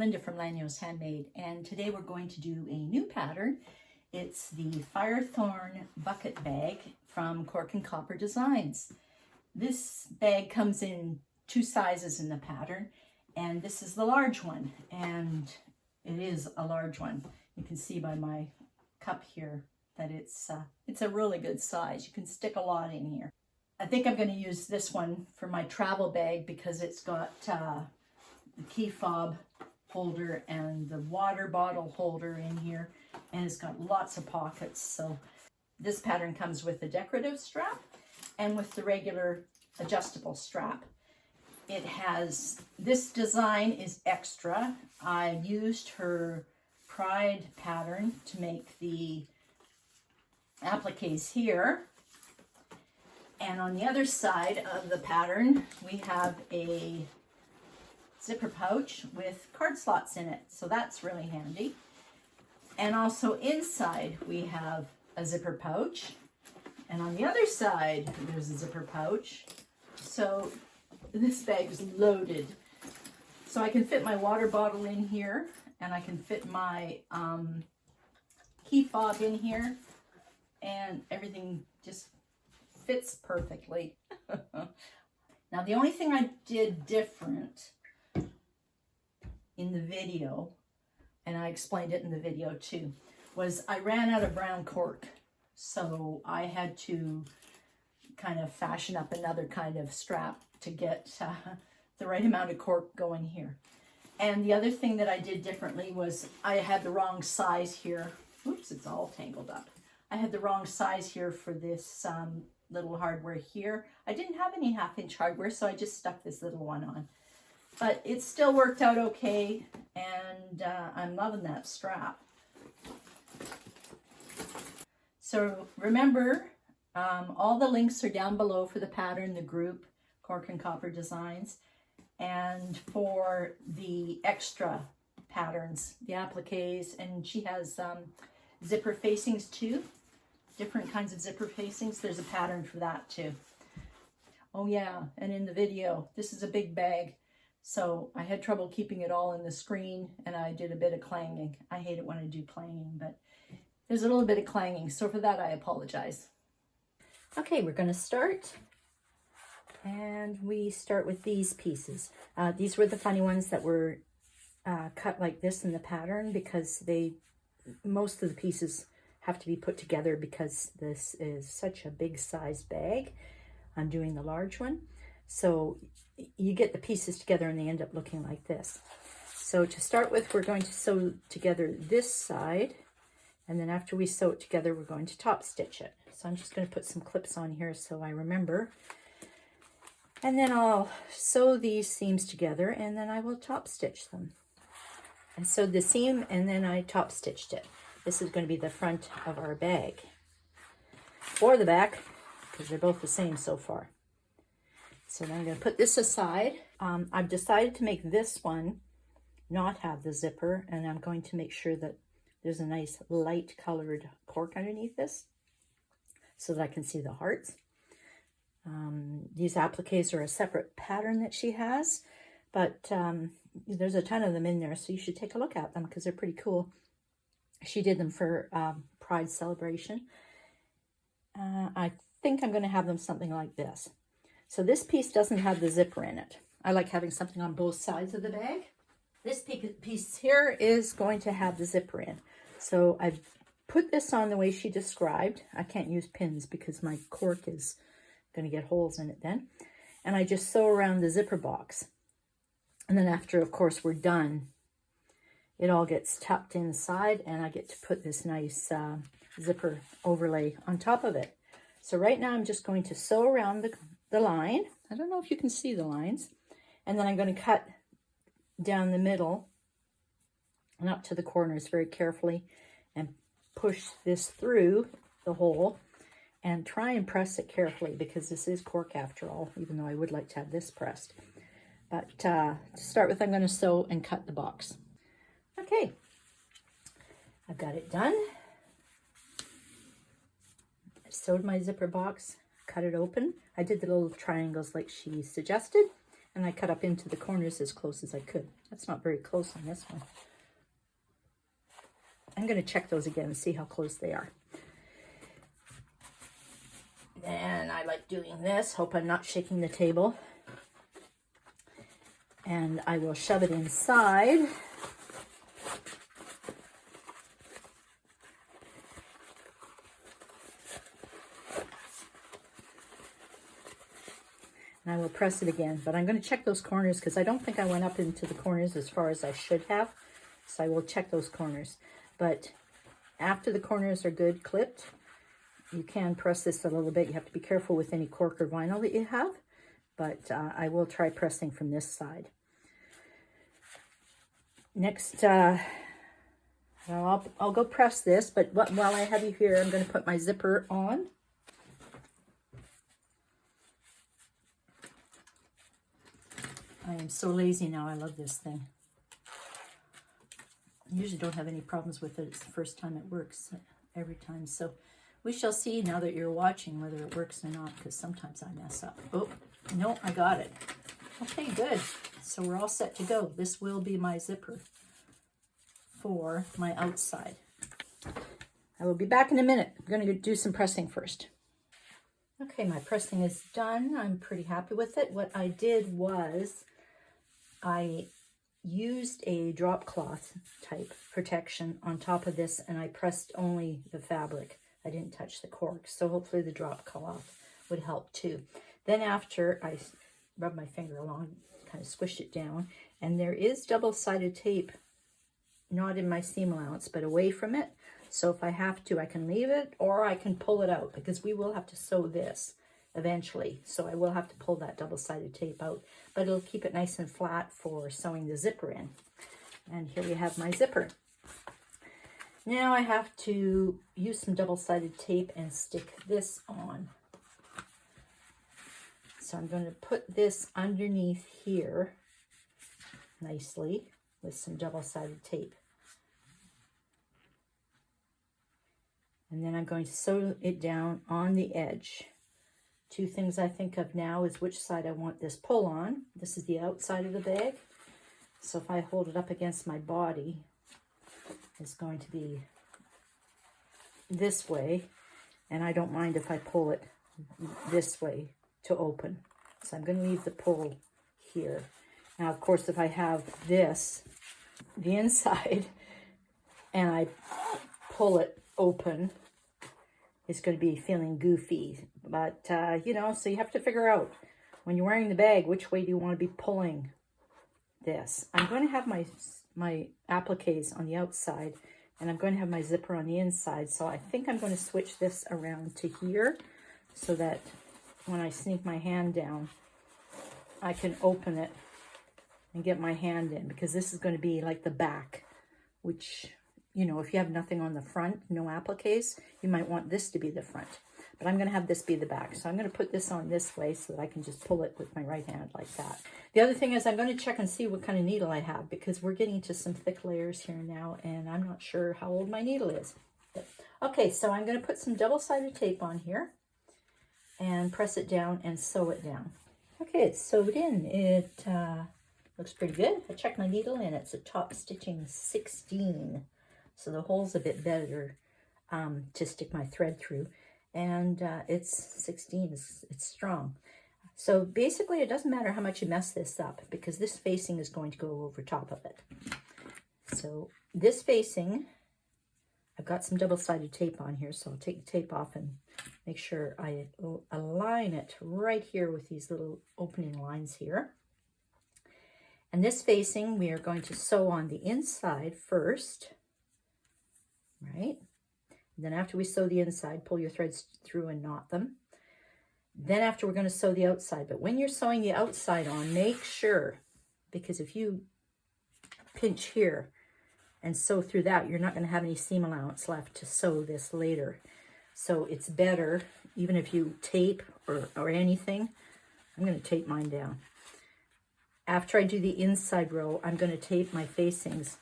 Linda from Lányos Handmade, and today we're going to do a new pattern. It's the Firethorn Bucket Bag from Cork and Copper Designs. This bag comes in two sizes in the pattern, and this is the large one, and it is a large one. You can see by my cup here that it's a really good size. You can stick a lot in here. I think I'm going to use this one for my travel bag because it's got the key fob holder and the water bottle holder in here, and it's got lots of pockets. So this pattern comes with a decorative strap and with the regular adjustable strap. It has, this design is extra. I used her Pride pattern to make the appliques here. And on the other side of the pattern, we have a zipper pouch with card slots in it. So that's really handy. And also inside, we have a zipper pouch. And on the other side, there's a zipper pouch. So this bag is loaded. So I can fit my water bottle in here, and I can fit my key fob in here, and everything just fits perfectly. Now, the only thing I did different in the video, and I explained it in the video too, was I ran out of brown cork. So I had to kind of fashion up another kind of strap to get the right amount of cork going here. And the other thing that I did differently was I had the wrong size here. Oops, it's all tangled up. I had the wrong size here for this little hardware here. I didn't have any 1/2-inch hardware, so I just stuck this little one on. But it still worked out okay, and I'm loving that strap. So remember, all the links are down below for the pattern, the group, Cork and Copper Designs, and for the extra patterns, the appliques, and she has zipper facings too, different kinds of zipper facings. There's a pattern for that too. Oh yeah, and in the video, this is a big bag, so I had trouble keeping it all in the screen, and I did a bit of clanging. I hate it when I do clanging, but there's a little bit of clanging, so for that I apologize. Okay, we're going to start, and we start with these pieces. These were the funny ones that were cut like this in the pattern, because most of the pieces have to be put together because this is such a big size bag. I'm doing the large one. So you get the pieces together and they end up looking like this. So to start with, we're going to sew together this side, and then after we sew it together, we're going to top stitch it. So I'm just going to put some clips on here so I remember. And then I'll sew these seams together, and then I will top stitch them. I sewed the seam and then I top stitched it. This is going to be the front of our bag, or the back, because they're both the same so far. So then I'm going to put this aside. I've decided to make this one not have the zipper, and I'm going to make sure that there's a nice light colored cork underneath this so that I can see the hearts. These appliques are a separate pattern that she has, but there's a ton of them in there, so you should take a look at them because they're pretty cool. She did them for Pride celebration. I think I'm going to have them something like this. So this piece doesn't have the zipper in it. I like having something on both sides of the bag. This piece here is going to have the zipper in. So I've put this on the way she described. I can't use pins because my cork is going to get holes in it then. And I just sew around the zipper box. And then after, of course, we're done, it all gets tucked inside, and I get to put this nice zipper overlay on top of it. So right now I'm just going to sew around the line. I don't know if you can see the lines. And then I'm going to cut down the middle and up to the corners very carefully and push this through the hole and try and press it carefully, because this is cork after all, even though I would like to have this pressed. But to start with, I'm going to sew and cut the box. Okay, I've got it done. I sewed my zipper box, cut it open. I did the little triangles like she suggested, And I cut up into the corners as close as I could. That's not very close on this one. I'm going to check those again and see how close they are. And I like doing this. Hope I'm not shaking the table. And I will shove it inside. And I will press it again, but I'm going to check those corners because I don't think I went up into the corners as far as I should have. So I will check those corners. But after the corners are good clipped, you can press this a little bit. You have to be careful with any cork or vinyl that you have, but I will try pressing from this side. Next, I'll go press this, but while I have you here, I'm going to put my zipper on. I am so lazy now. I love this thing. I usually don't have any problems with it. It's the first time it works every time. So we shall see now that you're watching whether it works or not, because sometimes I mess up. Oh, no, I got it. Okay, good. So we're all set to go. This will be my zipper for my outside. I will be back in a minute. I'm going to do some pressing first. Okay, my pressing is done. I'm pretty happy with it. What I did was I used a drop cloth type protection on top of this, and I pressed only the fabric. I didn't touch the cork, so hopefully the drop cloth would help too. Then after I rubbed my finger along, kind of squished it down, and there is double-sided tape, not in my seam allowance, but away from it. So if I have to, I can leave it or I can pull it out, because we will have to sew this eventually. So I will have to pull that double-sided tape out, but it'll keep it nice and flat for sewing the zipper in. And here we have my zipper. Now I have to use some double-sided tape and stick this on. So I'm going to put this underneath here nicely with some double-sided tape. And then I'm going to sew it down on the edge. Two things I think of now is which side I want this pull on. This is the outside of the bag. So if I hold it up against my body, it's going to be this way. And I don't mind if I pull it this way to open. So I'm going to leave the pull here. Now, of course, if I have this, the inside, and I pull it open, it's going to be feeling goofy. But, you know, so you have to figure out when you're wearing the bag, which way do you want to be pulling this. I'm going to have my appliques on the outside, and I'm going to have my zipper on the inside. So I think I'm going to switch this around to here so that when I sneak my hand down, I can open it and get my hand in, because this is going to be like the back, which, you know, if you have nothing on the front, no appliques, you might want this to be the front. But I'm going to have this be the back. So I'm going to put this on this way so that I can just pull it with my right hand like that. The other thing is I'm going to check and see what kind of needle I have, because we're getting to some thick layers here now, and I'm not sure how old my needle is. Okay, so I'm going to put some double-sided tape on here and press it down and sew it down. Okay, it's sewed in. It looks pretty good. I checked my needle, and it's a top stitching 16. So the hole's a bit better to stick my thread through. And it's 16, it's strong. So basically it doesn't matter how much you mess this up, because this facing is going to go over top of it. So this facing, I've got some double-sided tape on here, so I'll take the tape off and make sure I align it right here with these little opening lines here. And this facing we are going to sew on the inside first, right? Then after we sew the inside, pull your threads through and knot them. Then after, we're going to sew the outside. But when you're sewing the outside on, make sure, because if you pinch here and sew through that, you're not going to have any seam allowance left to sew this later. So it's better, even if you tape or anything, I'm going to tape mine down. After I do the inside row, I'm going to tape my facings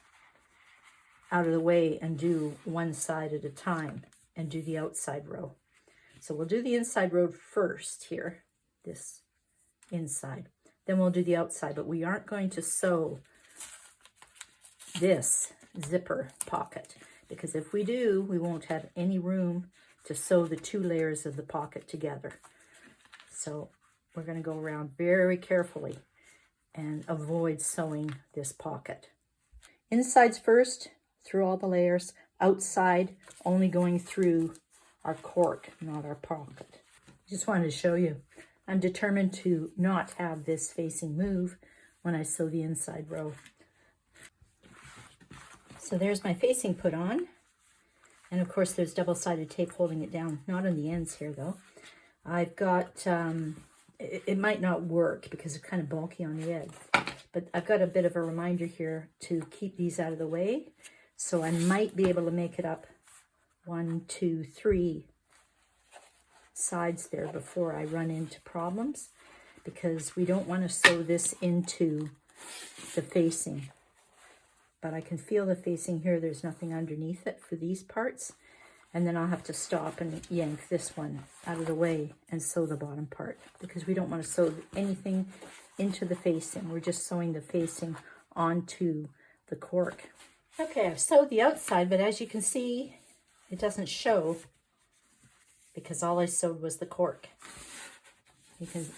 out of the way and do one side at a time and do the outside row. So we'll do the inside row first here, this inside. then we'll do the outside. But we aren't going to sew this zipper pocket, because if we do, we won't have any room to sew the 2 layers of the pocket together. So we're going to go around very carefully and avoid sewing this pocket. Insides first, through all the layers. Outside, only going through our cork, not our pocket. Just wanted to show you. I'm determined to not have this facing move when I sew the inside row. So there's my facing put on. And of course there's double-sided tape holding it down. Not on the ends here though. I've got, it might not work because it's kind of bulky on the edge. But I've got a bit of a reminder here to keep these out of the way. So I might be able to make it up 1, 2, 3 sides there before I run into problems, because we don't want to sew this into the facing. But I can feel the facing here. There's nothing underneath it for these parts. And then I'll have to stop and yank this one out of the way and sew the bottom part, because we don't want to sew anything into the facing. We're just sewing the facing onto the cork. Okay, I've sewed the outside, but as you can see, it doesn't show because all I sewed was the cork.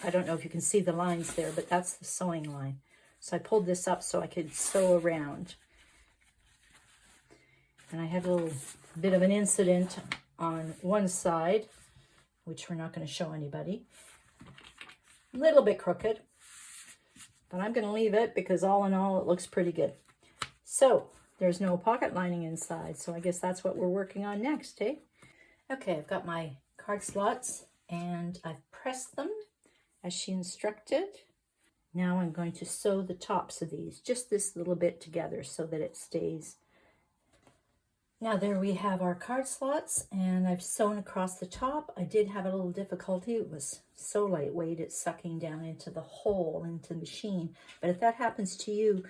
I don't know if you can see the lines there, but that's the sewing line. So I pulled this up so I could sew around. And I had a little bit of an incident on one side, which we're not going to show anybody. A little bit crooked, but I'm going to leave it because all in all, it looks pretty good. So there's no pocket lining inside, so I guess that's what we're working on next, eh? Okay, I've got my card slots and I've pressed them as she instructed. Now I'm going to sew the tops of these, just this little bit together so that it stays. Now there we have our card slots, and I've sewn across the top. I did have a little difficulty. It was so lightweight, it's sucking down into the hole, into the machine. But if that happens to you,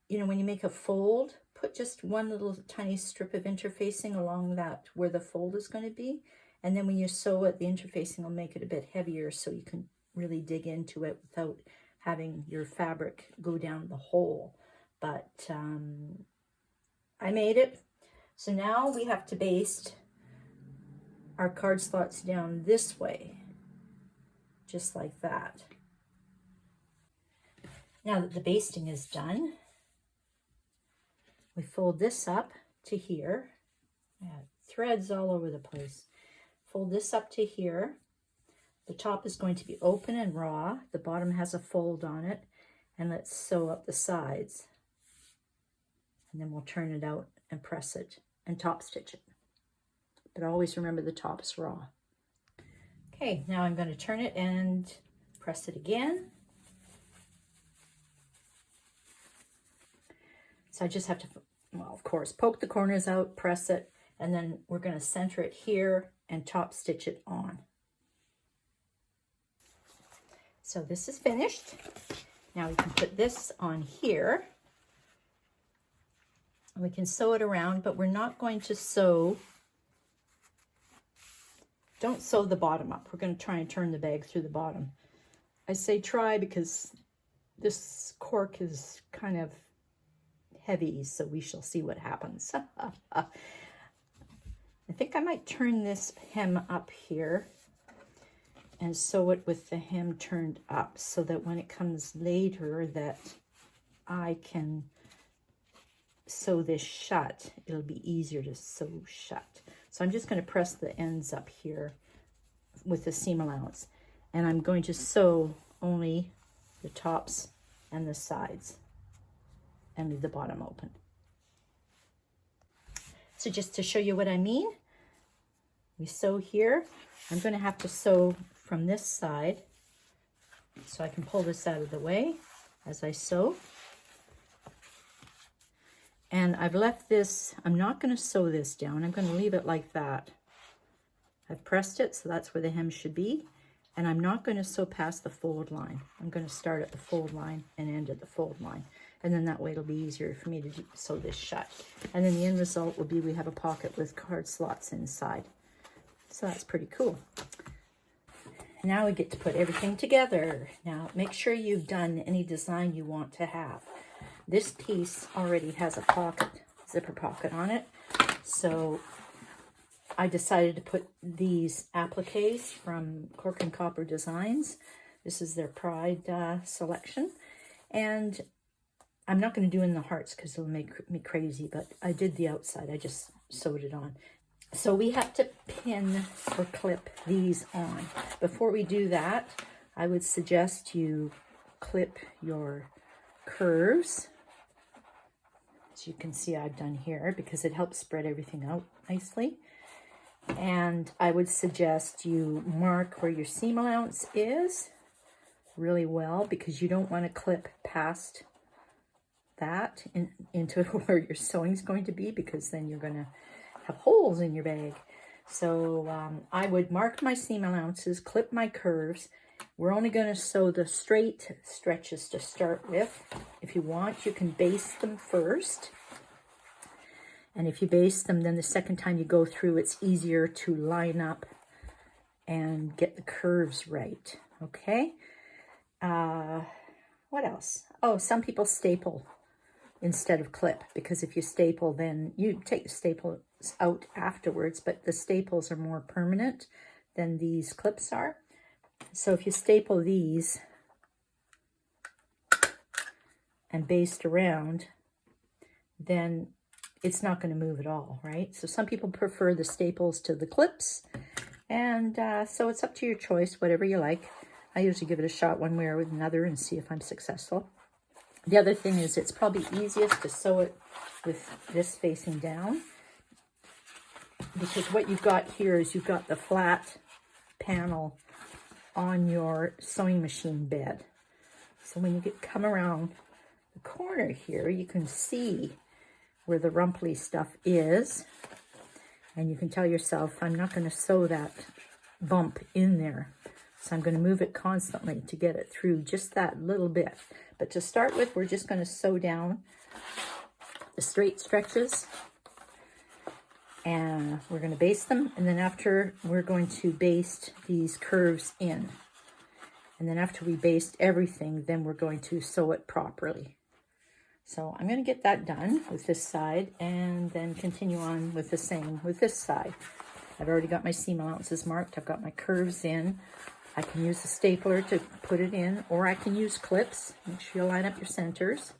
you know, when you make a fold, put just one little tiny strip of interfacing along that where the fold is going to be. And then when you sew it, the interfacing will make it a bit heavier so you can really dig into it without having your fabric go down the hole. But I made it. So now we have to baste our card slots down this way, just like that. Now that the basting is done, we fold this up to here. I have threads all over the place. Fold this up to here. The top is going to be open and raw. The bottom has a fold on it. And let's sew up the sides. And then we'll turn it out and press it and top stitch it. But always remember the top is raw. Okay, now I'm going to turn it and press it again. So I just have to, well, of course, poke the corners out, press it, and then we're going to center it here and top stitch it on. So this is finished. Now we can put this on here. We can sew it around, but we're not going to sew. Don't sew the bottom up. We're going to try and turn the bag through the bottom. I say try because this cork is kind of heavy, so we shall see what happens. I think I might turn this hem up here and sew it with the hem turned up so that when it comes later that I can sew this shut, it'll be easier to sew shut. So I'm just going to press the ends up here with the seam allowance, and I'm going to sew only the tops and the sides and leave the bottom open. So just to show you what I mean, we sew here. I'm going to have to sew from this side, so I can pull this out of the way as I sew. And I've left this, I'm not going to sew this down. I'm going to leave it like that. I've pressed it, so that's where the hem should be. And I'm not going to sew past the fold line. I'm going to start at the fold line and end at the fold line. And then that way it'll be easier for me to sew this shut. And then the end result will be we have a pocket with card slots inside. So that's pretty cool. Now we get to put everything together. Now make sure you've done any design you want to have. This piece already has a pocket, zipper pocket on it. So I decided to put these appliques from Cork and Copper Designs. This is their Pride selection. And I'm not going to do in the hearts because it'll make me crazy, but I did the outside. I just sewed it on. So we have to pin or clip these on. Before we do that, I would suggest you clip your curves. As you can see, I've done here because it helps spread everything out nicely. And I would suggest you mark where your seam allowance is really well, because you don't want to clip past that into where your sewing is going to be, because then you're going to have holes in your bag. So I would mark my seam allowances, clip my curves. We're only going to sew the straight stretches to start with. If you want, you can baste them first. And if you baste them, then the second time you go through, it's easier to line up and get the curves right. Okay? What else? Oh, some people staple instead of clip, because if you staple, then you take the staples out afterwards, but the staples are more permanent than these clips are. So if you staple these and baste around, then it's not going to move at all, right? So some people prefer the staples to the clips, and so it's up to your choice, whatever you like. I usually give it a shot one way or another and see if I'm successful. The other thing is, it's probably easiest to sew it with this facing down, because what you've got here is you've got the flat panel on your sewing machine bed. So when you come around the corner here, you can see where the rumply stuff is, and you can tell yourself, I'm not going to sew that bump in there. So I'm going to move it constantly to get it through just that little bit. But to start with, we're just going to sew down the straight stretches, and we're going to baste them. And then after, we're going to baste these curves in. And then after we baste everything, then we're going to sew it properly. So I'm going to get that done with this side, and then continue on with the same with this side. I've already got my seam allowances marked. I've got my curves in. I can use a stapler to put it in, or I can use clips. Make sure you line up your centers.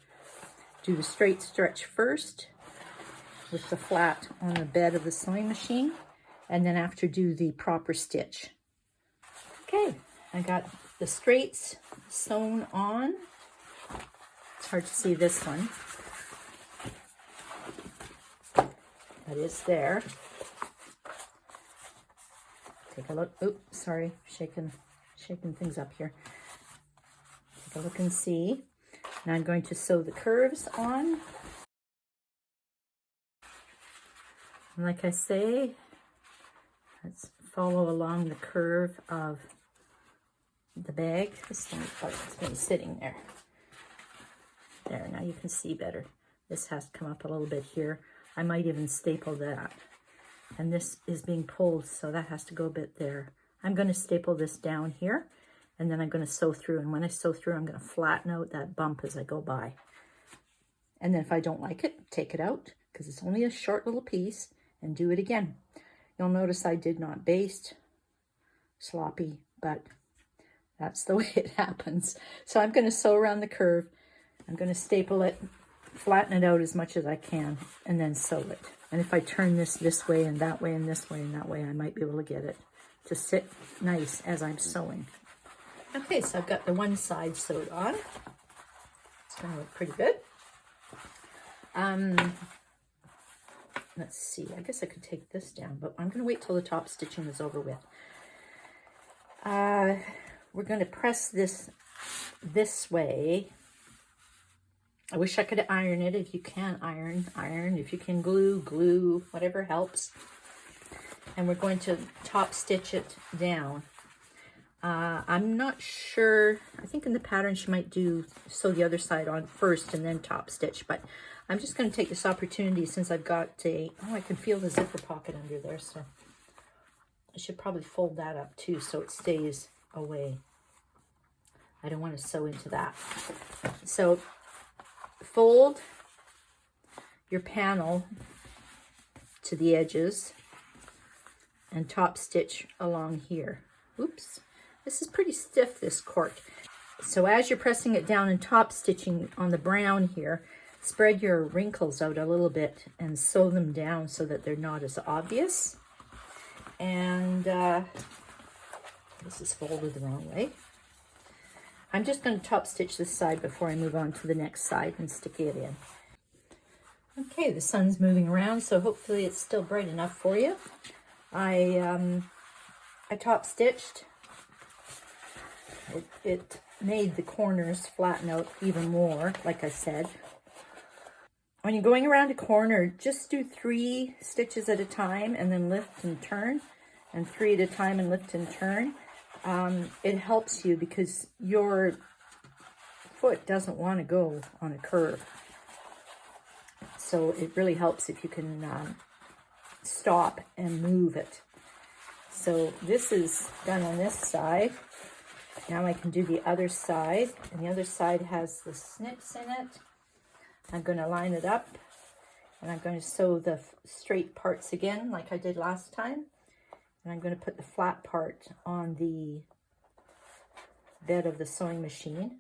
Do the straight stretch first with the flat on the bed of the sewing machine, and then after, do the proper stitch. Okay, I got the straights sewn on. It's hard to see this one. That is there. Take a look. Oops, sorry, shaking things up here. Take a look and see. Now I'm going to sew the curves on. And like I say, let's follow along the curve of the bag. This thing has been sitting there. There, now you can see better. This has to come up a little bit here. I might even staple that. And this is being pulled, so that has to go a bit there. I'm going to staple this down here, and then I'm going to sew through. And when I sew through, I'm going to flatten out that bump as I go by. And then if I don't like it, take it out, because it's only a short little piece, and do it again. You'll notice I did not baste. Sloppy, but that's the way it happens. So I'm going to sew around the curve. I'm going to staple it, flatten it out as much as I can, and then sew it. And if I turn this way and that way and this way and that way, I might be able to get it to sit nice as I'm sewing. Okay, so I've got the one side sewed on. It's going to look pretty good. Let's see, I guess I could take this down, but I'm going to wait till the top stitching is over with. We're going to press this way. I wish I could iron it. If you can iron. If you can glue, whatever helps. And we're going to top stitch it down. I'm not sure. I think in the pattern she might sew the other side on first and then top stitch. But I'm just going to take this opportunity, since I've got I can feel the zipper pocket under there. So I should probably fold that up too, so it stays away. I don't want to sew into that. So fold your panel to the edges and top stitch along here. Oops, this is pretty stiff, this cork. So as you're pressing it down and top stitching on the brown here, spread your wrinkles out a little bit and sew them down so that they're not as obvious. And this is folded the wrong way. I'm just going to top stitch this side before I move on to the next side and stick it in. Okay, the sun's moving around, so hopefully it's still bright enough for you. I top stitched. It made the corners flatten out even more, like I said. When you're going around a corner, just do 3 stitches at a time and then lift and turn, and 3 at a time and lift and turn. It helps you because your foot doesn't want to go on a curve. So it really helps if you can stop and move it. So this is done on this side. Now I can do the other side, and the other side has the snips in it. I'm going to line it up, and I'm going to sew the straight parts again like I did last time. And I'm going to put the flat part on the bed of the sewing machine.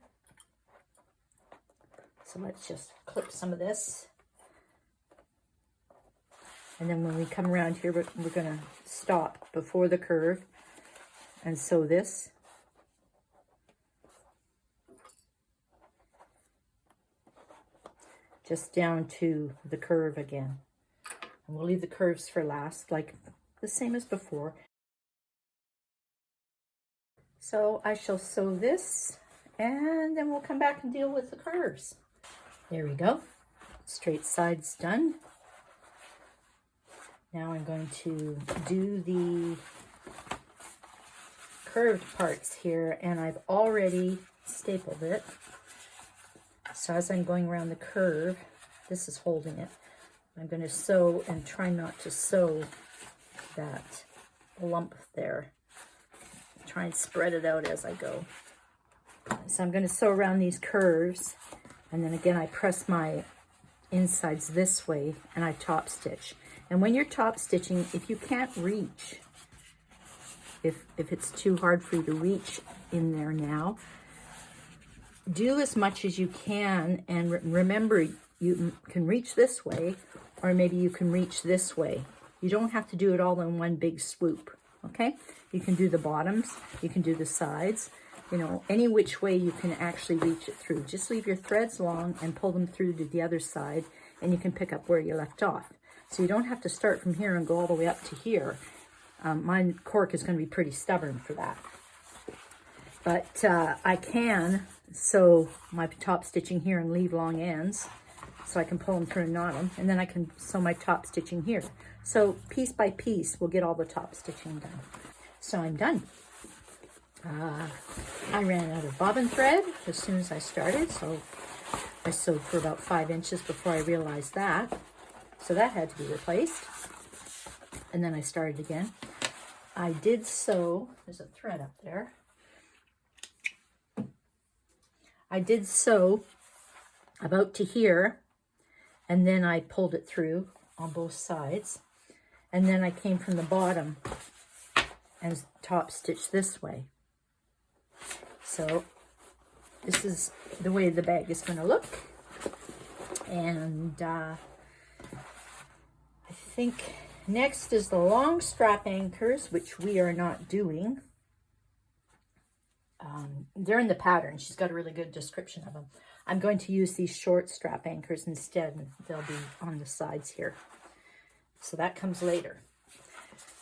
So let's just clip some of this. And then when we come around here, we're going to stop before the curve and sew this. Just down to the curve again. And we'll leave the curves for last, like the same as before. So I shall sew this, and then we'll come back and deal with the curves. There we go. Straight sides done. Now I'm going to do the curved parts here, and I've already stapled it. So as I'm going around the curve, this is holding it. I'm going to sew and try not to sew that lump there. Try and spread it out as I go. So I'm going to sew around these curves, and then again I press my insides this way and I top stitch. And when you're top stitching, if you can't reach, if it's too hard for you to reach in there now, do as much as you can, and remember you can reach this way, or maybe you can reach this way. You don't have to do it all in one big swoop, okay? You can do the bottoms, you can do the sides, you know, any which way you can actually reach it through. Just leave your threads long and pull them through to the other side, and you can pick up where you left off. So you don't have to start from here and go all the way up to here. My cork is going to be pretty stubborn for that. But I can sew my top stitching here and leave long ends, so I can pull them through and knot them, and then I can sew my top stitching here. So piece by piece, we'll get all the top stitching done. So I'm done. I ran out of bobbin thread as soon as I started, so I sewed for about 5 inches before I realized that. So that had to be replaced. And then I started again. I did sew, there's a thread up there. I did sew about to here, and then I pulled it through on both sides. And then I came from the bottom and top stitched this way. So this is the way the bag is going to look. And I think next is the long strap anchors, which we are not doing. They're in the pattern. She's got a really good description of them. I'm going to use these short strap anchors instead, and they'll be on the sides here. So that comes later.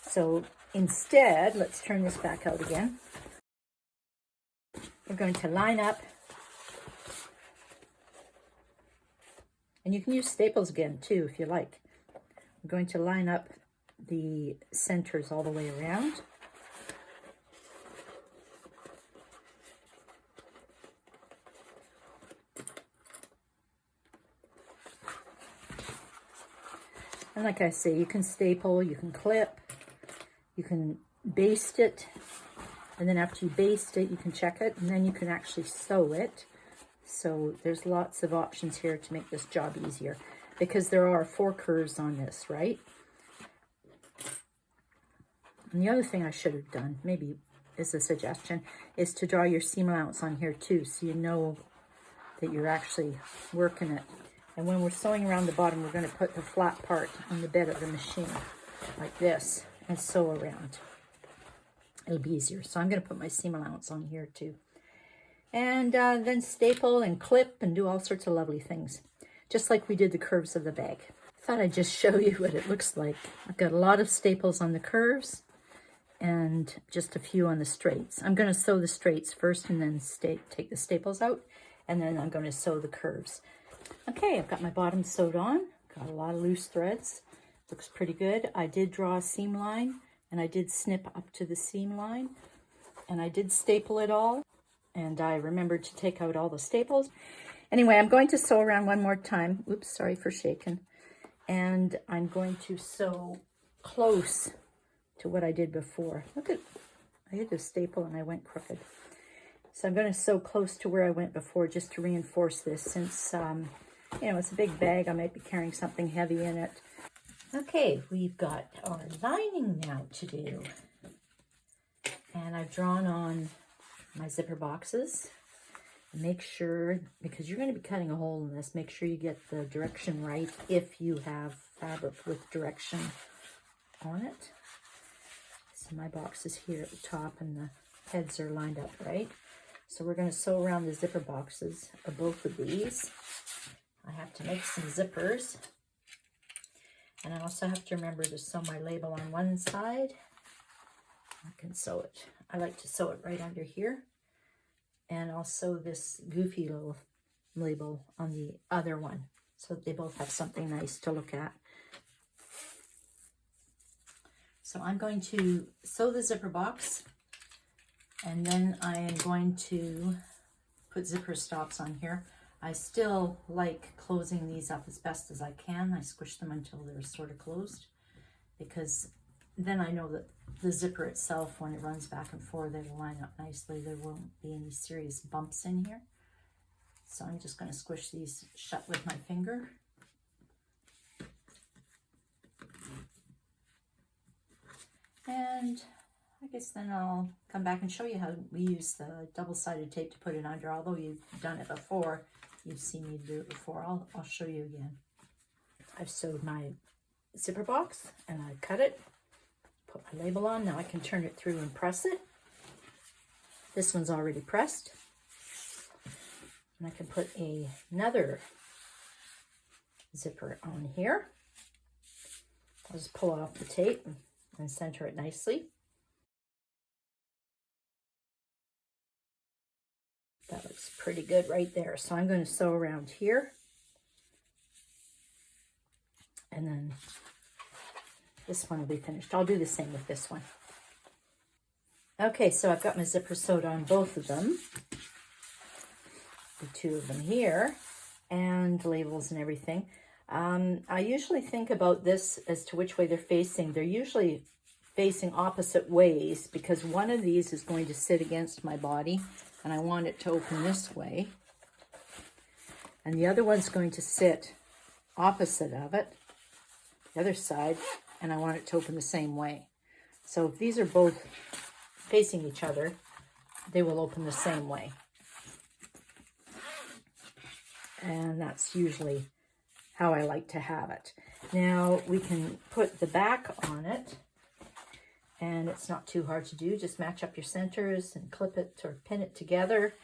So instead, let's turn this back out again. We're going to line up, and you can use staples again too if you like. I'm going to line up the centers all the way around. And like I say, you can staple, you can clip, you can baste it, And then after you baste it, you can check it, and then you can actually sew it. So there's lots of options here to make this job easier, because there are 4 curves on this, right? And the other thing I should have done, maybe is a suggestion, is to draw your seam allowance on here too, so you know that you're actually working it. And when we're sewing around the bottom, we're going to put the flat part on the bed of the machine like this and sew around. It'll be easier. So I'm going to put my seam allowance on here too. And then staple and clip and do all sorts of lovely things, just like we did the curves of the bag. Thought I'd just show you what it looks like. I've got a lot of staples on the curves and just a few on the straights. I'm going to sew the straights first and then take the staples out, and then I'm going to sew the curves. Okay, I've got my bottom sewed on. Got a lot of loose threads. Looks pretty good. I did draw a seam line, and I did snip up to the seam line, and I did staple it all, and I remembered to take out all the staples. Anyway, I'm going to sew around one more time. Oops, sorry for shaking. And I'm going to sew close to what I did before. Look at, I hit the staple and I went crooked. So I'm going to sew close to where I went before, just to reinforce this, since, you know, it's a big bag. I might be carrying something heavy in it. Okay, we've got our lining now to do. And I've drawn on my zipper boxes. Make sure, because you're going to be cutting a hole in this, make sure you get the direction right if you have fabric with direction on it. So my box is here at the top and the heads are lined up right. So we're going to sew around the zipper boxes of both of these. I have to make some zippers. And I also have to remember to sew my label on one side. I can sew it. I like to sew it right under here. And I'll sew this goofy little label on the other one, so that they both have something nice to look at. So I'm going to sew the zipper box, and then I am going to put zipper stops on here. I still like closing these up as best as I can. I squish them until they're sort of closed, because then I know that the zipper itself, when it runs back and forth, it'll line up nicely. There won't be any serious bumps in here. So I'm just going to squish these shut with my finger. And I guess then I'll come back and show you how we use the double-sided tape to put it under. Although you've done it before, you've seen me do it before, I'll show you again. I've sewed my zipper box and I cut it. Put my label on. Now I can turn it through and press it. This one's already pressed. And I can put another zipper on here. I'll just pull off the tape and center it nicely. That looks pretty good right there. So I'm going to sew around here. And then this one will be finished. I'll do the same with this one. Okay, so I've got my zipper sewed on both of them. The two of them here. And labels and everything. I usually think about this as to which way they're facing. They're usually facing opposite ways, because one of these is going to sit against my body. And I want it to open this way. And the other one's going to sit opposite of it, the other side, and I want it to open the same way. So if these are both facing each other, they will open the same way. And that's usually how I like to have it. Now we can put the back on it, and it's not too hard to do. Just match up your centers and clip it or pin it together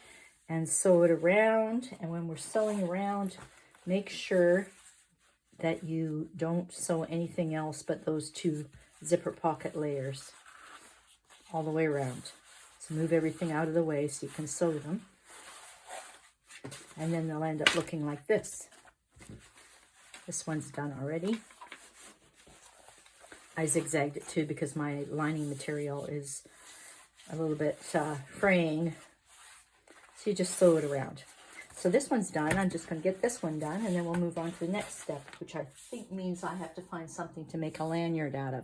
and sew it around. And when we're sewing around, make sure that you don't sew anything else but those two zipper pocket layers all the way around. So move everything out of the way so you can sew them. And then they'll end up looking like this. This one's done already. I zigzagged it too because my lining material is a little bit fraying. So you just sew it around. So this one's done. I'm just going to get this one done, and then we'll move on to the next step, which I think means I have to find something to make a lanyard out of.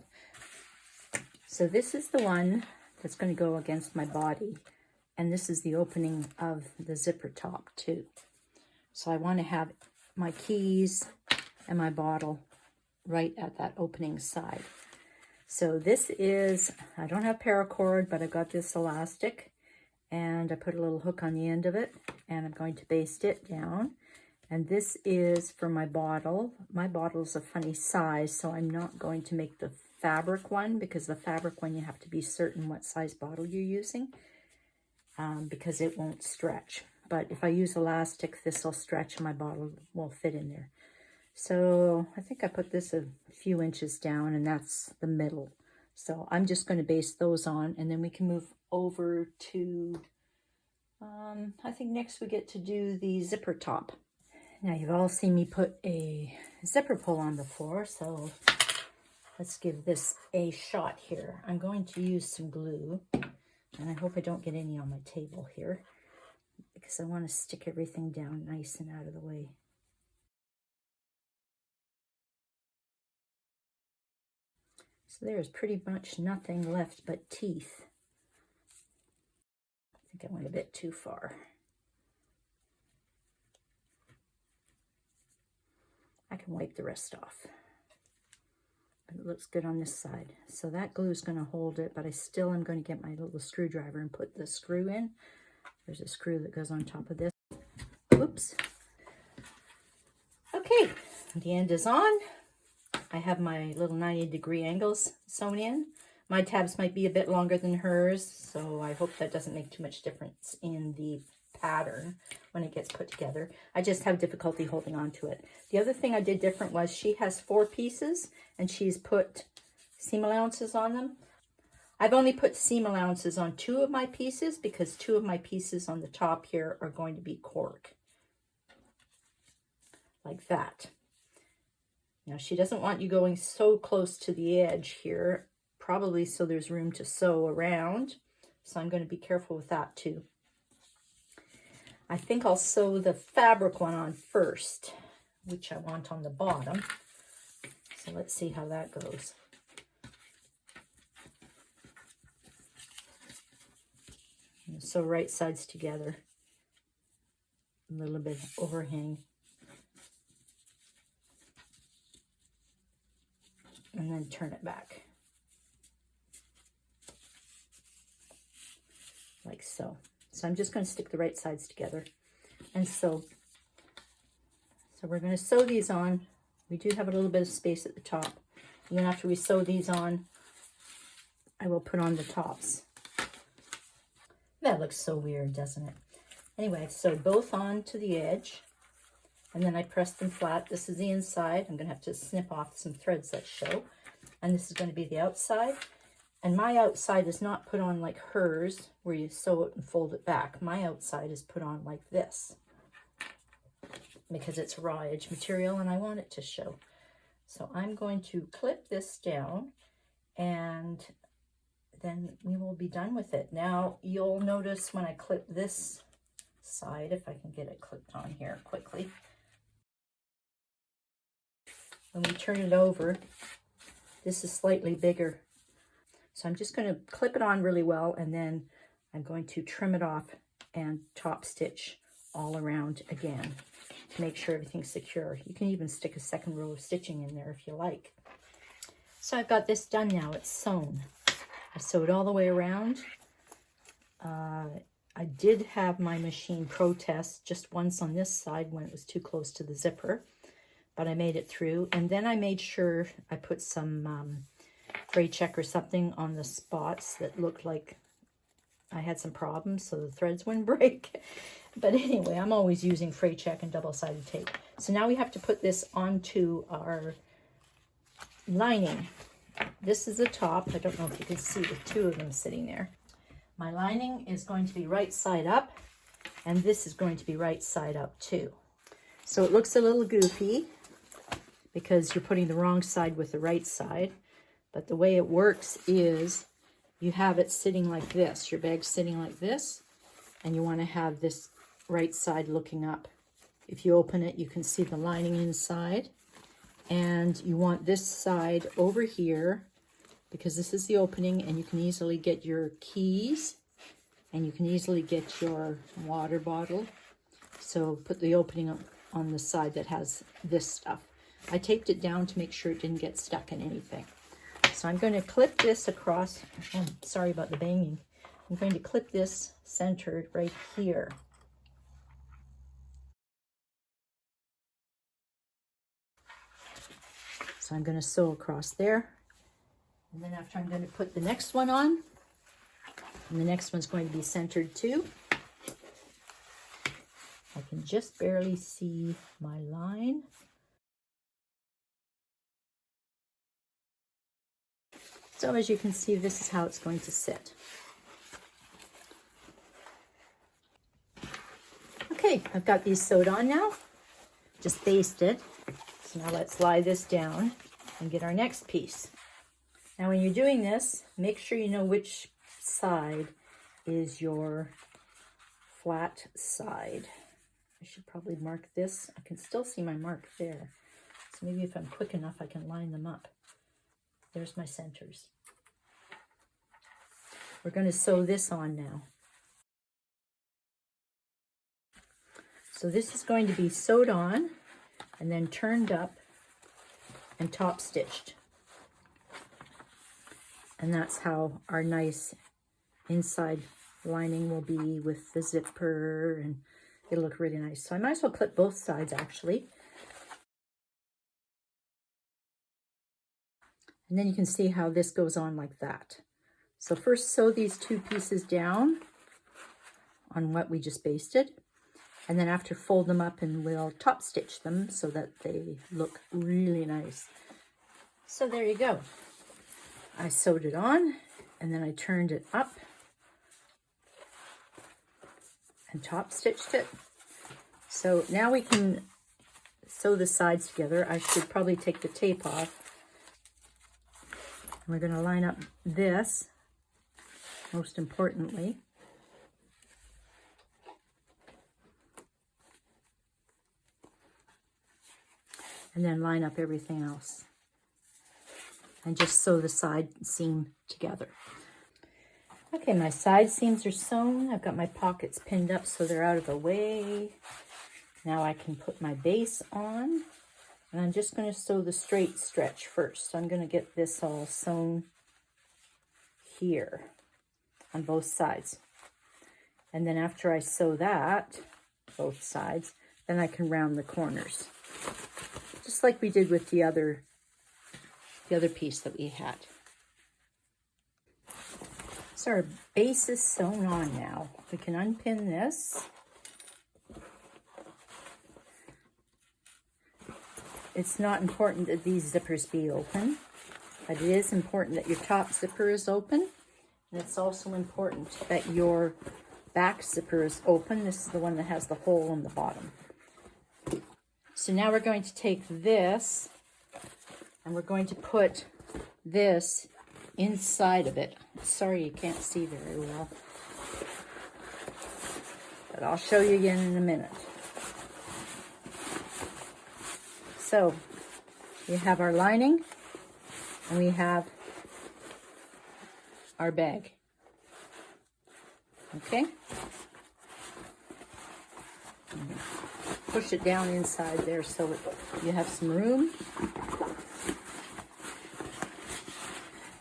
So this is the one that's going to go against my body. And this is the opening of the zipper top too. So I want to have my keys and my bottle right at that opening side. So this is, I don't have paracord, but I got this elastic and I put a little hook on the end of it and I'm going to baste it down. And this is for my bottle. My bottle is a funny size, so I'm not going to make the fabric one, because the fabric one you have to be certain what size bottle you're using, because it won't stretch. But if I use elastic, this will stretch and my bottle will fit in there. So I think I put this a few inches down, and that's the middle. So I'm just going to baste those on, and then we can move over to, I think next we get to do the zipper top. Now you've all seen me put a zipper pull on before, so let's give this a shot here. I'm going to use some glue, and I hope I don't get any on my table here, because I want to stick everything down nice and out of the way. So there's pretty much nothing left but teeth. I think I went a bit too far. I can wipe the rest off. But it looks good on this side. So that glue is going to hold it, but I still am going to get my little screwdriver and put the screw in. There's a screw that goes on top of this. Oops. Okay, the end is on. I have my little 90-degree angles sewn in. My tabs might be a bit longer than hers, so I hope that doesn't make too much difference in the pattern when it gets put together. I just have difficulty holding on to it. The other thing I did different was she has 4 pieces and she's put seam allowances on them. I've only put seam allowances on 2 of my pieces because 2 of my pieces on the top here are going to be cork. Like that. Now she doesn't want you going so close to the edge here, probably so there's room to sew around. So I'm going to be careful with that too. I think I'll sew the fabric one on first, which I want on the bottom. So let's see how that goes. Sew right sides together. A little bit of overhang. And then turn it back. Like so. So I'm just going to stick the right sides together and sew. So we're going to sew these on. We do have a little bit of space at the top. And then after we sew these on, I will put on the tops. That looks so weird, doesn't it? Anyway, I've sewed both on to the edge. And then I press them flat. This is the inside. I'm going to have to snip off some threads that show. And this is going to be the outside. And my outside is not put on like hers, where you sew it and fold it back. My outside is put on like this, because it's raw edge material and I want it to show. So I'm going to clip this down, and then we will be done with it. Now you'll notice when I clip this side, if I can get it clipped on here quickly, when we turn it over, this is slightly bigger. So I'm just going to clip it on really well, and then I'm going to trim it off and top stitch all around again to make sure everything's secure. You can even stick a second row of stitching in there if you like. So I've got this done now. It's sewn. I sewed all the way around. I did have my machine protest just once on this side when it was too close to the zipper, but I made it through. And then I made sure I put some fray check or something on the spots that looked like I had some problems, so the threads wouldn't break. But anyway, I'm always using fray check and double-sided tape. So now we have to put this onto our lining. This is the top. I don't know if you can see the 2 of them sitting there. My lining is going to be right side up, and this is going to be right side up too. So it looks a little goofy because you're putting the wrong side with the right side. But the way it works is you have it sitting like this. Your bag's sitting like this, and you want to have this right side looking up. If you open it, you can see the lining inside. And you want this side over here because this is the opening, and you can easily get your keys and you can easily get your water bottle. So put the opening on the side that has this stuff. I taped it down to make sure it didn't get stuck in anything. So I'm going to clip this across. Oh, sorry about the banging. I'm going to clip this centered right here. So I'm going to sew across there. And then after, I'm going to put the next one on. And the next one's going to be centered too. I can just barely see my line. So as you can see, this is how it's going to sit. Okay, I've got these sewed on now, just basted. So now let's lie this down and get our next piece. Now when you're doing this, make sure you know which side is your flat side. I should probably mark this. I can still see my mark there. So maybe if I'm quick enough, I can line them up. There's my centers. We're going to sew this on now. So this is going to be sewed on and then turned up and top stitched. And that's how our nice inside lining will be with the zipper, and it'll look really nice. So I might as well clip both sides actually. And then you can see how this goes on like that. So first sew these two pieces down on what we just basted. And then after, fold them up and we'll top stitch them so that they look really nice. So there you go. I sewed it on and then I turned it up and top stitched it. So now we can sew the sides together. I should probably take the tape off. And we're going to line up this, most importantly. And then line up everything else. And just sew the side seam together. Okay, my side seams are sewn. I've got my pockets pinned up so they're out of the way. Now I can put my base on. And I'm just going to sew the straight stretch first. So I'm going to get this all sewn here on both sides. And then after I sew that, both sides, then I can round the corners. Just like we did with the other piece that we had. So our base is sewn on now. We can unpin this. It's not important that these zippers be open, but it is important that your top zipper is open. And it's also important that your back zipper is open. This is the one that has the hole in the bottom. So now we're going to take this and we're going to put this inside of it. Sorry, you can't see very well, but I'll show you again in a minute. So we have our lining and we have our bag. Okay? Push it down inside there so you have some room.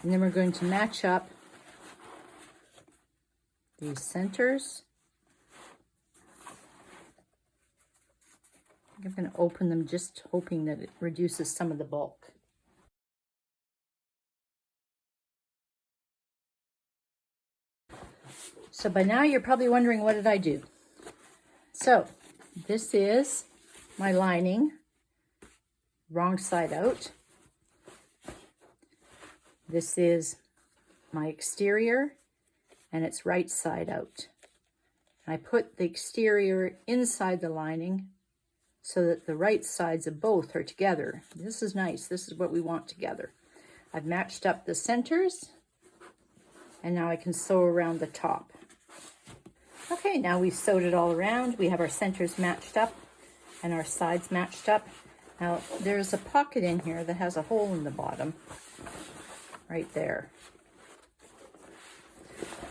And then we're going to match up these centers. I'm going to open them, just hoping that it reduces some of the bulk. So by now you're probably wondering, what did I do? So this is my lining, wrong side out. This is my exterior, and it's right side out. I put the exterior inside the lining so that the right sides of both are together. This is nice. This is what we want together. I've matched up the centers, and now I can sew around the top. Okay, now we've sewed it all around. We have our centers matched up and our sides matched up. Now there's a pocket in here that has a hole in the bottom. right there.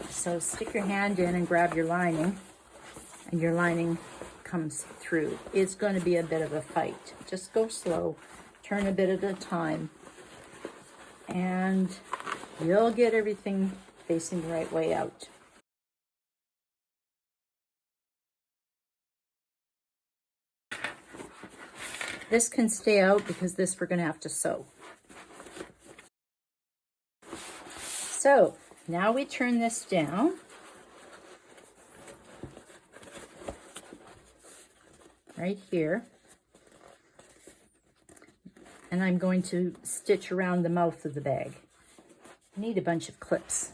So stick your hand in and grab your lining, and your lining comes through. It's going to be a bit of a fight. Just go slow, turn a bit at a time, and you'll get everything facing the right way out. This can stay out because this we're going to have to sew. So now we turn this down. Right here. And I'm going to stitch around the mouth of the bag. I need a bunch of clips.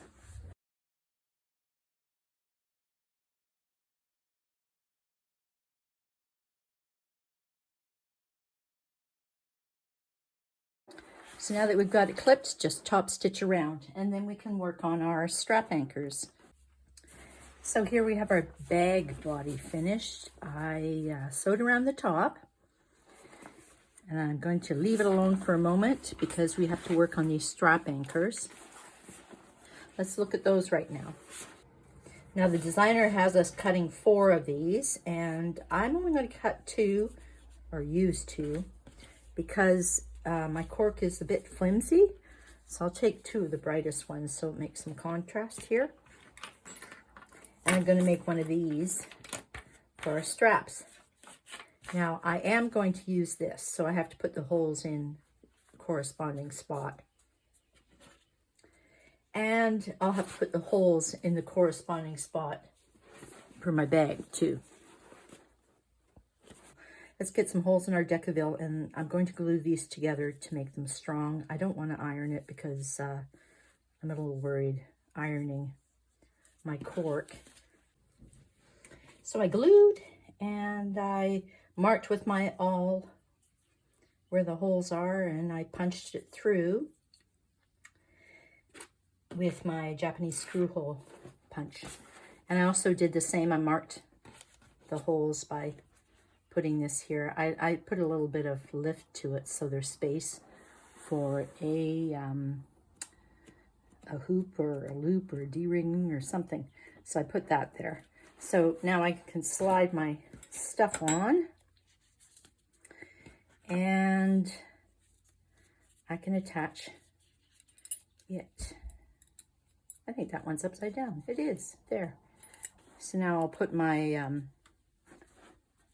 So now that we've got it clipped, just top stitch around, and then we can work on our strap anchors. So here we have our bag body finished. I sewed around the top, and I'm going to leave it alone for a moment because we have to work on these strap anchors. Let's look at those right now. Now the designer has us cutting 4 of these, and I'm only going to cut 2, or use 2, because my cork is a bit flimsy. So I'll take 2 of the brightest ones so it makes some contrast here. And I'm going to make one of these for our straps. Now I am going to use this, so I have to put the holes in the corresponding spot. And I'll have to put the holes in the corresponding spot for my bag too. Let's get some holes in our Decaville, and I'm going to glue these together to make them strong. I don't want to iron it because I'm a little worried ironing my cork. So I glued and I marked with my awl where the holes are, and I punched it through with my Japanese screw hole punch. And I also did the same. I marked the holes by putting this here. I put a little bit of lift to it so there's space for a hoop or a loop or a D-ring or something. So I put that there. So now I can slide my stuff on, and I can attach it. I think that one's upside down. It is. There. So now I'll put my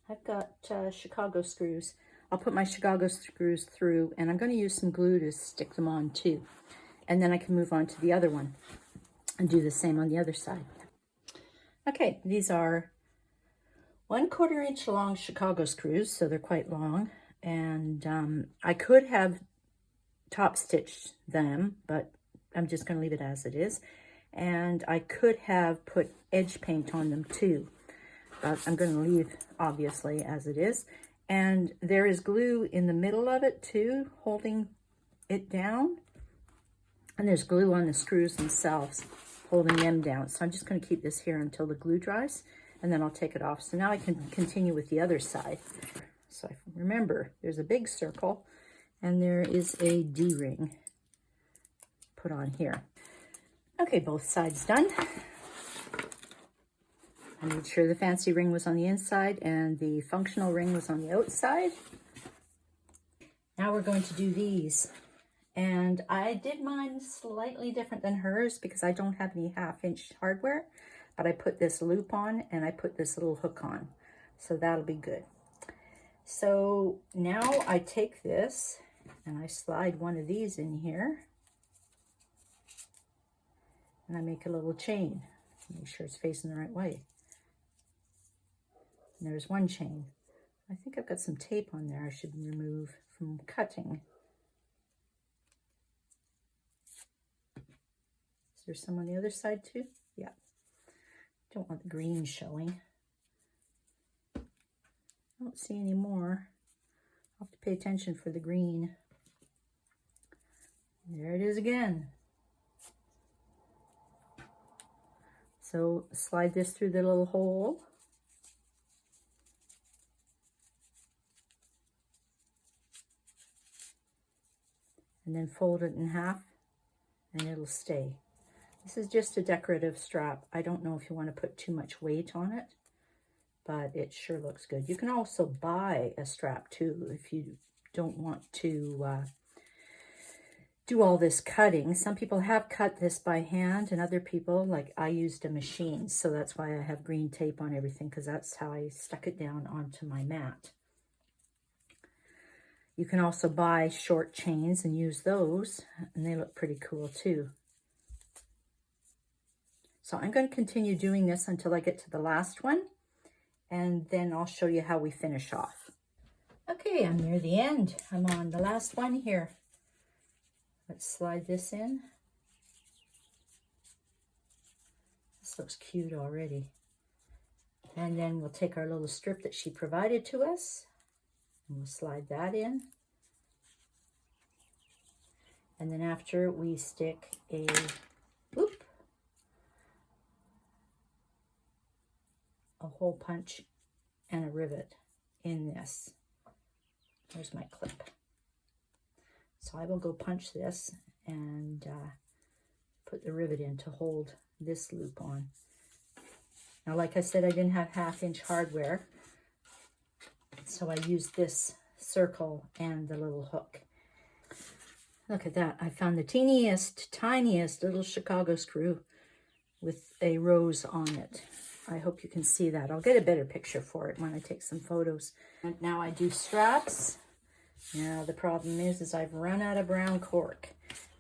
I've got Chicago screws. I'll put my Chicago screws through, and I'm going to use some glue to stick them on too. And then I can move on to the other one and do the same on the other side. Okay, these are 1/4 inch long Chicago screws, so they're quite long. And I could have top stitched them, but I'm just going to leave it as it is. And I could have put edge paint on them too. But I'm going to leave, obviously, as it is. And there is glue in the middle of it, too, holding it down. And there's glue on the screws themselves, holding them down. So I'm just going to keep this here until the glue dries, and then I'll take it off. So now I can continue with the other side. So remember, there's a big circle, and there is a D-ring put on here. Okay, both sides done. I made sure the fancy ring was on the inside and the functional ring was on the outside. Now we're going to do these. And I did mine slightly different than hers because I don't have any 1/2 inch hardware. But I put this loop on and I put this little hook on. So that'll be good. So now I take this and I slide one of these in here. And I make a little chain. Make sure it's facing the right way. And there's one chain. I think I've got some tape on there I should remove from cutting. Is there some on the other side too? Yeah. Don't want the green showing. I don't see any more. I'll have to pay attention for the green. There it is again. So slide this through the little hole. And then fold it in half and it'll stay. This is just a decorative strap. I don't know if you want to put too much weight on it, but it sure looks good. You can also buy a strap too if you don't want to do all this cutting. Some people have cut this by hand, and other people, like I used a machine, so that's why I have green tape on everything, because that's how I stuck it down onto my mat. You can also buy short chains and use those, and they look pretty cool too. So I'm going to continue doing this until I get to the last one, and then I'll show you how we finish off. Okay, I'm near the end. I'm on the last one here. Let's slide this in. This looks cute already. And then we'll take our little strip that she provided to us, and we'll slide that in. And then after, we stick a hole punch and a rivet in this. There's my clip. So I will go punch this and put the rivet in to hold this loop on. Now, like I said, I didn't have 1/2-inch hardware, so I used this circle and the little hook. Look at that. I found the teeniest, tiniest little Chicago screw with a rose on it. I hope you can see that. I'll get a better picture for it when I take some photos. And now I do straps. Now the problem is I've run out of brown cork,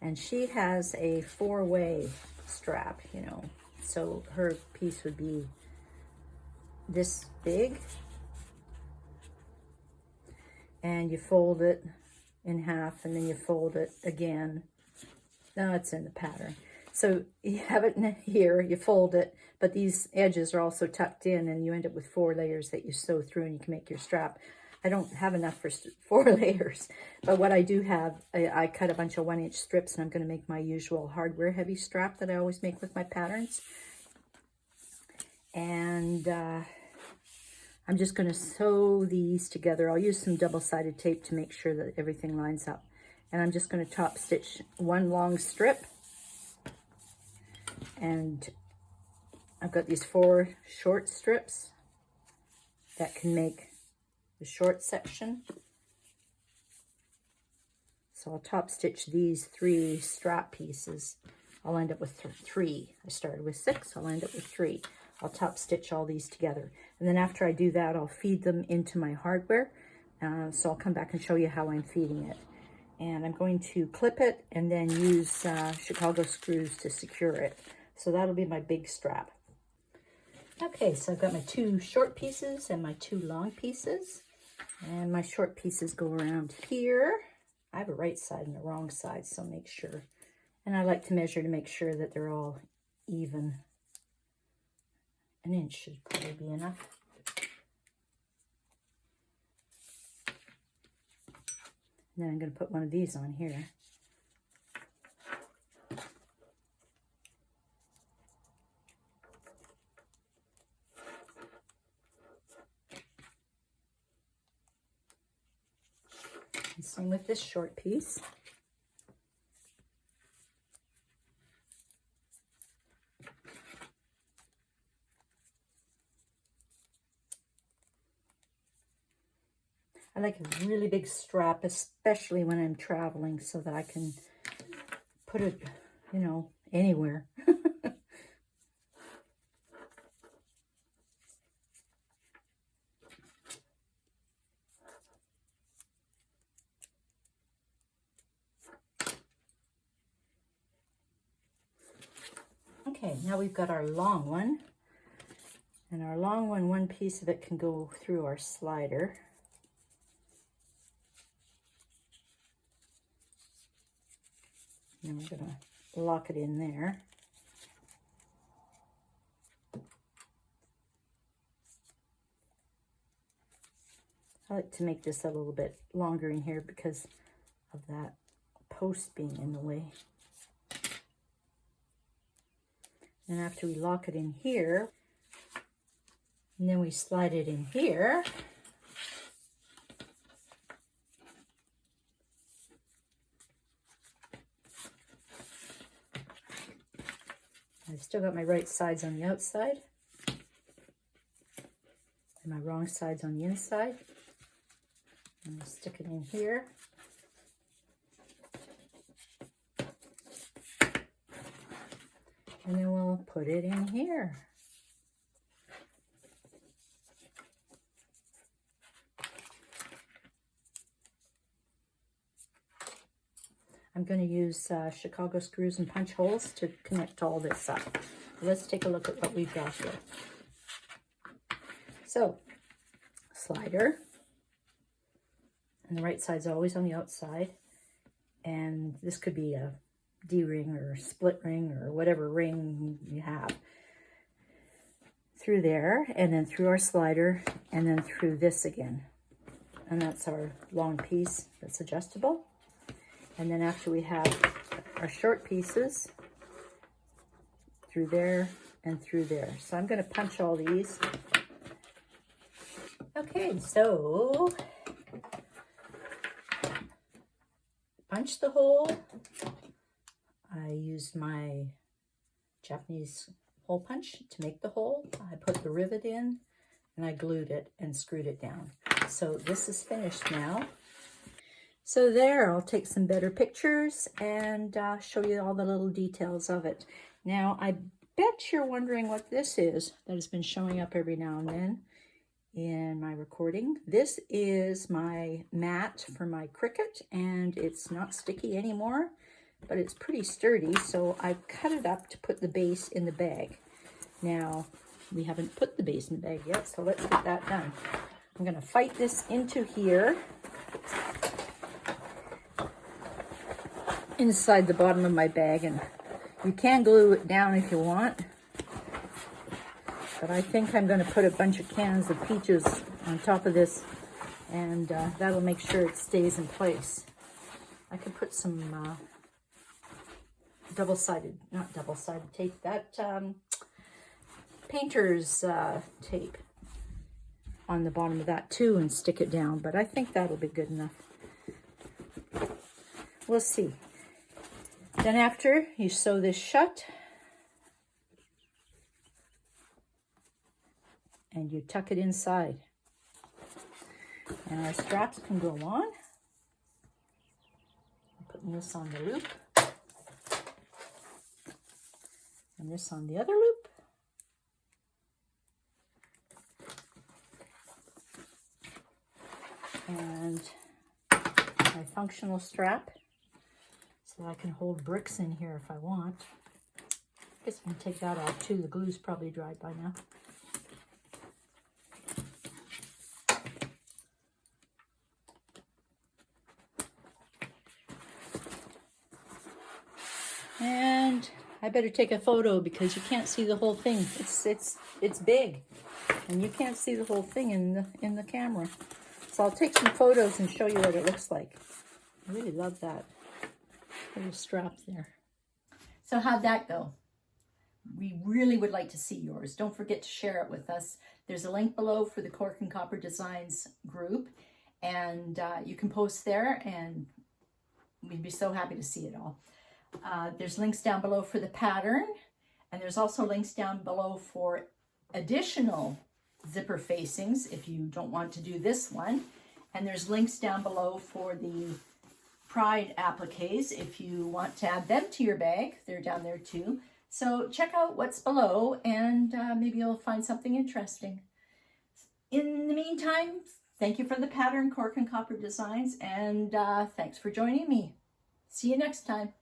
and she has a 4-way strap, you know, so her piece would be this big, and you fold it in half, and then you fold it again. Now it's in the pattern. So you have it in here, you fold it, but these edges are also tucked in, and you end up with 4 layers that you sew through, and you can make your strap. I don't have enough for 4 layers, but what I do have, I cut a bunch of 1-inch strips, and I'm going to make my usual hardware heavy strap that I always make with my patterns. And I'm just going to sew these together. I'll use some double-sided tape to make sure that everything lines up. And I'm just going to top stitch 1 long strip. And I've got these 4 short strips that can make the short section. So I'll top stitch these 3 strap pieces. I'll end up with 3. I started with 6, I'll end up with 3. I'll top stitch all these together. And then after I do that, I'll feed them into my hardware. So I'll come back and show you how I'm feeding it. And I'm going to clip it and then use Chicago screws to secure it. So that'll be my big strap. Okay, so I've got my 2 short pieces and my 2 long pieces. And my short pieces go around here. I have a right side and a wrong side, so make sure. And I like to measure to make sure that they're all even. 1 inch should probably be enough. And then I'm going to put one of these on here. And same with this short piece. I like a really big strap, especially when I'm traveling, so that I can put it, you know, anywhere. Okay, now we've got our long one. And our long one piece of it can go through our slider. And we're going to lock it in there. I like to make this a little bit longer in here because of that post being in the way. And after we lock it in here, and then we slide it in here, I've still got my right sides on the outside and my wrong sides on the inside. I'm going to stick it in here. And then we'll put it in here. I'm going to use Chicago screws and punch holes to connect all this up. Let's take a look at what we've got here. So, slider, and the right side's always on the outside, and this could be a D-ring or split ring or whatever ring you have. Through there, and then through our slider, and then through this again. And that's our long piece that's adjustable. And then after we have our short pieces, through there and through there. So I'm going to punch all these. Okay, so punch the hole. I used my Japanese hole punch to make the hole. I put the rivet in and I glued it and screwed it down. So this is finished now. So there, I'll take some better pictures and show you all the little details of it. Now, I bet you're wondering what this is that has been showing up every now and then in my recording. This is my mat for my Cricut, and it's not sticky anymore, but it's pretty sturdy, so I've cut it up to put the base in the bag. Now, we haven't put the base in the bag yet, so let's get that done. I'm going to fight this into here, inside the bottom of my bag, and you can glue it down if you want, but I think I'm going to put a bunch of cans of peaches on top of this, and that'll make sure it stays in place. I could put some not double-sided tape, that painter's tape on the bottom of that too, and stick it down, but I think that'll be good enough. We'll see. Then after you sew this shut, and you tuck it inside. And our straps can go on. I'm putting this on the loop. And this on the other loop. And my functional strap. So I can hold bricks in here if I want. I guess I can take that off too. The glue's probably dried by now. And I better take a photo because you can't see the whole thing. It's big, and you can't see the whole thing in the camera. So I'll take some photos and show you what it looks like. I really love that little strap there. So how'd that go? We really would like to see yours. Don't forget to share it with us. There's a link below for the Cork and Copper Designs group, and you can post there, and we'd be so happy to see it all. There's links down below for the pattern, and there's also links down below for additional zipper facings if you don't want to do this one. And there's links down below for the Pride appliques if you want to add them to your bag. They're down there too. So check out what's below, and maybe you'll find something interesting. In the meantime, thank you for the pattern, Cork and Copper Designs, and thanks for joining me. See you next time.